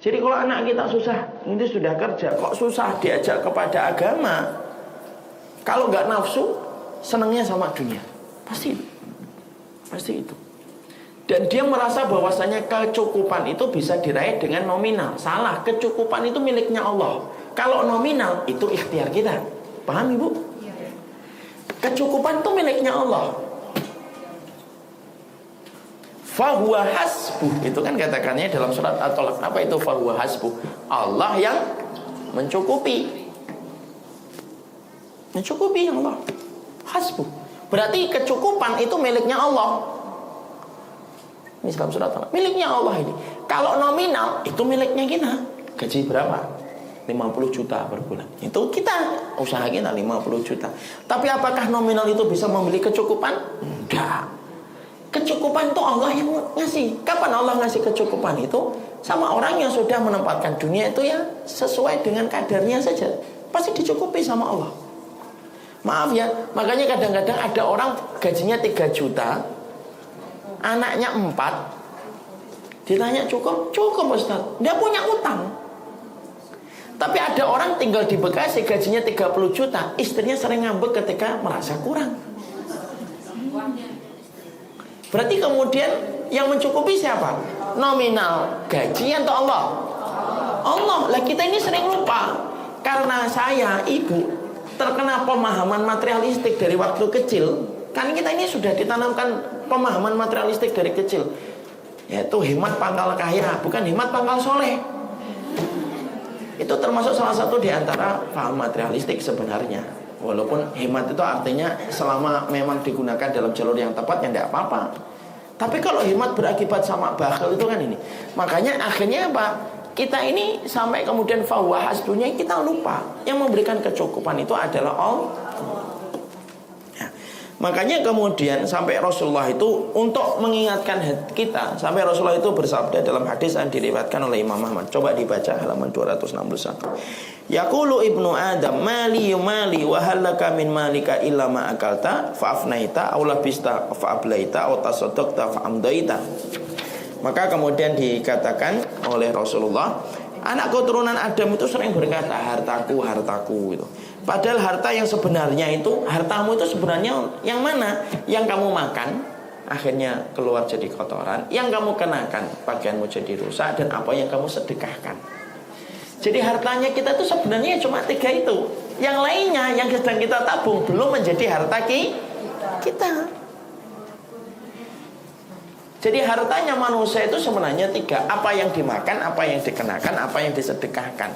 Jadi kalau anak kita susah, ini sudah kerja, kok susah diajak kepada agama. Kalau nggak nafsu, senangnya sama dunia. Pasti itu. Dan dia merasa bahwasanya kecukupan itu bisa diraih dengan nominal. Salah, kecukupan itu miliknya Allah. Kalau nominal itu ikhtiar kita. Paham Ibu? Kecukupan itu miliknya Allah. Fahuwa hasbuh, itu kan katakannya dalam surat At-Talaq. Apa itu fahuwa hasbuh? Allah yang mencukupi. Mencukupi Allah. Hasbuh. Berarti kecukupan itu miliknya Allah. Ini dalam surat At-Talaq. Miliknya Allah ini. Kalau nominal itu miliknya kita. Gaji berapa? 50 juta per bulan. Itu kita, usaha kita 50 juta. Tapi apakah nominal itu bisa membeli kecukupan? Enggak. Kecukupan itu Allah yang ngasih. Kapan Allah ngasih kecukupan itu? Sama orang yang sudah menempatkan dunia itu ya sesuai dengan kadarnya saja. Pasti dicukupi sama Allah. Maaf ya, makanya kadang-kadang ada orang gajinya 3 juta, anaknya 4. Ditanya cukup? Cukup Ustaz. Dia punya utang. Tapi ada orang tinggal di Bekasi gajinya 30 juta, istrinya sering ngambek ketika merasa kurang. Berarti kemudian yang mencukupi siapa? Nominal gaji atau Allah? Allah. Lah kita ini sering lupa. Karena saya, ibu, terkena pemahaman materialistik dari waktu kecil. Kan kita ini sudah ditanamkan pemahaman materialistik dari kecil. Yaitu hemat pangkal kaya, bukan hemat pangkal soleh. Itu termasuk salah satu di antara paham materialistik sebenarnya. Walaupun hemat itu artinya selama memang digunakan dalam jalur yang tepat ya tidak apa-apa. Tapi kalau hemat berakibat sama bakhil itu kan ini. Makanya akhirnya apa? Kita ini sampai kemudian fahuwa hasbuhnya kita lupa. Yang memberikan kecukupan itu adalah Allah. Ya. Makanya kemudian sampai Rasulullah itu untuk mengingatkan kita, sampai Rasulullah itu bersabda dalam hadis yang diriwayatkan oleh Imam Ahmad. Coba dibaca halaman 261. Yaqulu ibnu Adam mali wa halaka min malika illa ma akalta fa afnaita aw labista fa ablaita aw tasaddaqta fa amdaita. Maka kemudian dikatakan oleh Rasulullah, anak keturunan Adam itu sering berkata hartaku, hartaku gitu. Padahal harta yang sebenarnya itu, hartamu itu sebenarnya yang mana? Yang kamu makan akhirnya keluar jadi kotoran, yang kamu kenakan pakaianmu jadi rusak, dan apa yang kamu sedekahkan. Jadi hartanya kita itu sebenarnya cuma 3 itu. Yang lainnya yang sedang kita tabung belum menjadi harta kita. Jadi hartanya manusia itu sebenarnya 3. Apa yang dimakan, apa yang dikenakan, apa yang disedekahkan.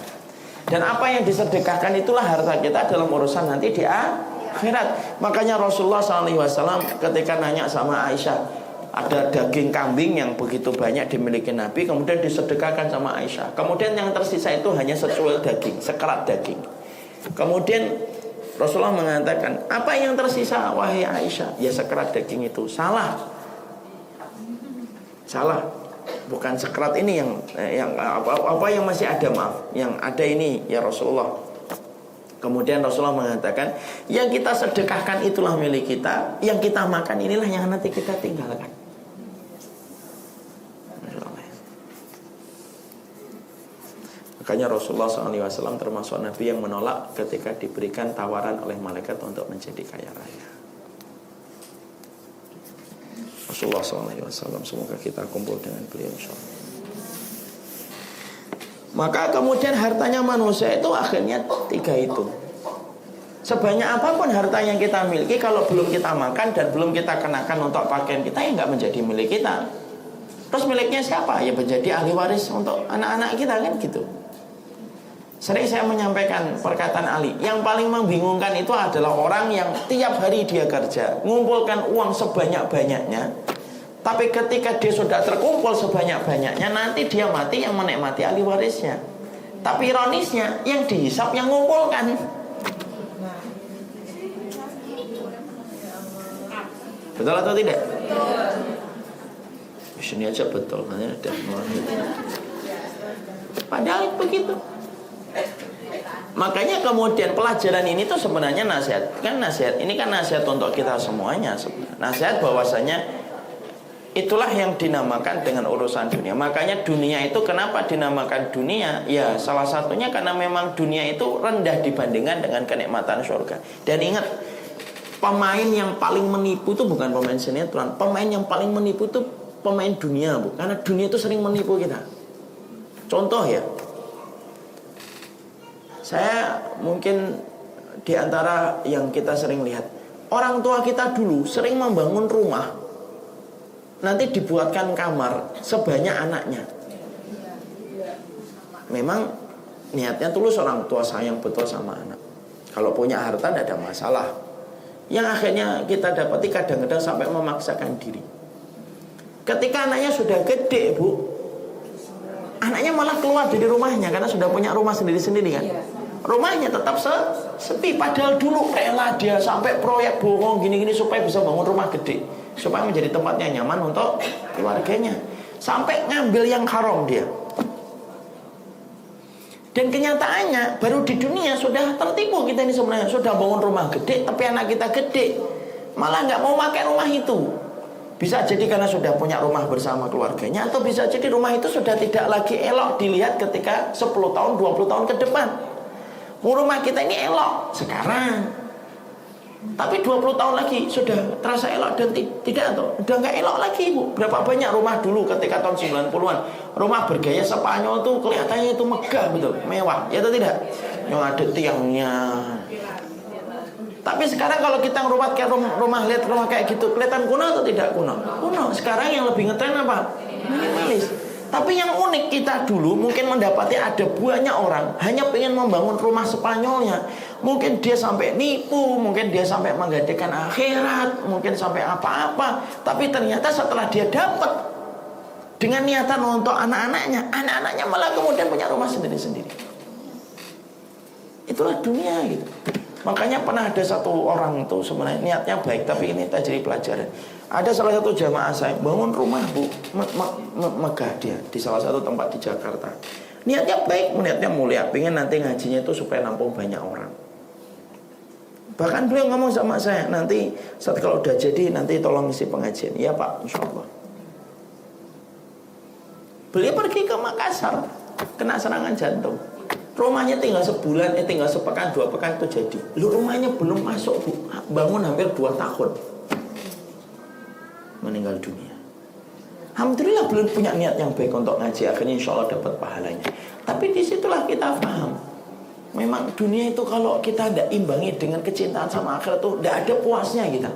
Dan apa yang disedekahkan itulah harta kita dalam urusan nanti di akhirat. Makanya Rasulullah SAW ketika nanya sama Aisyah, ada daging kambing yang begitu banyak dimiliki Nabi, kemudian disedekahkan sama Aisyah. Kemudian yang tersisa itu hanya secuil daging, sekerat daging. Kemudian Rasulullah mengatakan, apa yang tersisa wahai Aisyah? Ya sekerat daging itu. Salah. Bukan sekerat ini yang apa yang masih ada, maaf. Yang ada ini ya Rasulullah. Kemudian Rasulullah mengatakan, yang kita sedekahkan itulah milik kita, yang kita makan inilah yang nanti kita tinggalkan. Makanya Rasulullah SAW termasuk Nabi yang menolak ketika diberikan tawaran oleh malaikat untuk menjadi kaya raya. Rasulullah SAW, semoga kita kumpul dengan beliau insyaallah. Maka kemudian hartanya manusia itu akhirnya 3 itu. Sebanyak apapun harta yang kita miliki, kalau belum kita makan dan belum kita kenakan untuk pakaian kita, ya nggak menjadi milik kita. Terus miliknya siapa? Ya menjadi ahli waris untuk anak-anak kita kan gitu. Sering saya menyampaikan perkataan Ali, yang paling membingungkan itu adalah orang yang tiap hari dia kerja, mengumpulkan uang sebanyak-banyaknya, tapi ketika dia sudah terkumpul sebanyak-banyaknya, nanti dia mati yang menikmati ahli warisnya. Tapi ironisnya, yang dihisap yang mengumpulkan. Betul atau tidak? Betul. Sini aja betul, hanya ada padahal begitu. Makanya kemudian pelajaran ini tuh sebenarnya nasihat. Kan nasihat ini kan nasihat untuk kita semuanya sebenarnya. Nasihat bahwasanya Itulah yang dinamakan dengan urusan dunia. Makanya dunia itu kenapa dinamakan dunia? Ya salah satunya karena memang dunia itu rendah dibandingkan dengan kenikmatan surga. Dan ingat, pemain yang paling menipu itu bukan pemain sinetron. Pemain yang paling menipu itu pemain dunia, Bu. Karena dunia itu sering menipu kita. Contoh ya, saya mungkin di antara yang kita sering lihat, orang tua kita dulu sering membangun rumah, nanti dibuatkan kamar sebanyak anaknya. Memang niatnya tulus, orang tua sayang betul sama anak. Kalau punya harta tidak ada masalah. Yang akhirnya kita dapati kadang-kadang sampai memaksakan diri. Ketika anaknya sudah gede, Bu, anaknya malah keluar dari rumahnya karena sudah punya rumah sendiri-sendiri kan. Rumahnya tetap sepi. Padahal dulu rela dia sampai proyek bohong gini-gini supaya bisa bangun rumah gede, supaya menjadi tempatnya nyaman untuk keluarganya. Sampai ngambil yang haram dia. Dan kenyataannya baru di dunia sudah tertipu kita ini sebenarnya. Sudah bangun rumah gede, tapi anak kita gede, malah nggak mau pakai rumah itu. Bisa jadi karena sudah punya rumah bersama keluarganya, atau bisa jadi rumah itu sudah tidak lagi elok dilihat ketika 10 tahun, 20 tahun ke depan. Rumah kita ini elok sekarang, tapi 20 tahun lagi sudah terasa elok dan tidak, atau udah nggak elok lagi, Bu. Berapa banyak rumah dulu ketika tahun 90-an, rumah bergaya Spanyol tuh kelihatannya itu megah betul, mewah, ya atau tidak? Yang ada tiangnya. Tapi sekarang kalau kita ngerumat kayak rumah, lihat rumah kayak gitu, kelihatan kuno atau tidak kuno? Kuno. Sekarang yang lebih ngetren apa? Minimalis. Tapi yang unik, kita dulu mungkin mendapati ada banyak orang hanya pengen membangun rumah Spanyolnya. Mungkin dia sampai nipu, mungkin dia sampai menggadaikan akhirat, mungkin sampai apa-apa. Tapi ternyata setelah dia dapat dengan niatan untuk anak-anaknya malah kemudian punya rumah sendiri-sendiri. Itulah dunia gitu. Makanya pernah ada satu orang itu sebenarnya niatnya baik, tapi ini tak jadi pelajaran. Ada salah satu jamaah saya bangun rumah, Bu, megah dia di salah satu tempat di Jakarta. Niatnya baik, niatnya mulia, pengen nanti ngajinya itu supaya nampung banyak orang. Bahkan beliau ngomong sama saya, nanti saat kalau udah jadi nanti tolong isi pengajian. Iya Pak, insya Allah. Beliau pergi ke Makassar, kena serangan jantung. Rumahnya tinggal sebulan, tinggal sepekan, 2 pekan itu jadi. Lu rumahnya belum masuk, Bu, bangun hampir 2 tahun, meninggal dunia. Alhamdulillah belum punya niat yang baik untuk ngaji, akhirnya insya Allah dapat pahalanya. Tapi disitulah kita paham, memang dunia itu kalau kita tidak imbangi dengan kecintaan sama akhirat itu tidak ada puasnya kita.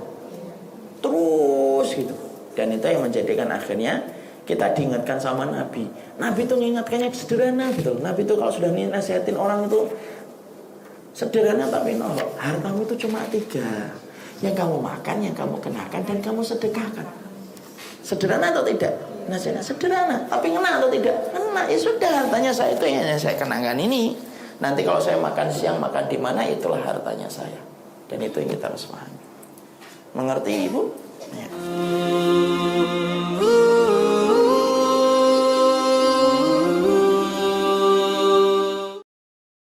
Terus gitu. Dan itu yang menjadikan akhirnya kita diingatkan sama Nabi. Nabi itu mengingatkannya sederhana gitu. Nabi itu kalau sudah nasihatin orang itu sederhana tapi nolok. Hartamu itu cuma 3. Yang kamu makan, yang kamu kenakan, dan kamu sedekahkan. Sederhana atau tidak? Nasihatnya sederhana, tapi kena atau tidak? Kena. Ya sudah, hartanya saya itu yang saya kenakan ini. Nanti kalau saya makan siang, makan di mana, itulah hartanya saya. Dan itu yang kita harus pahami. Mengerti Ibu? Ya.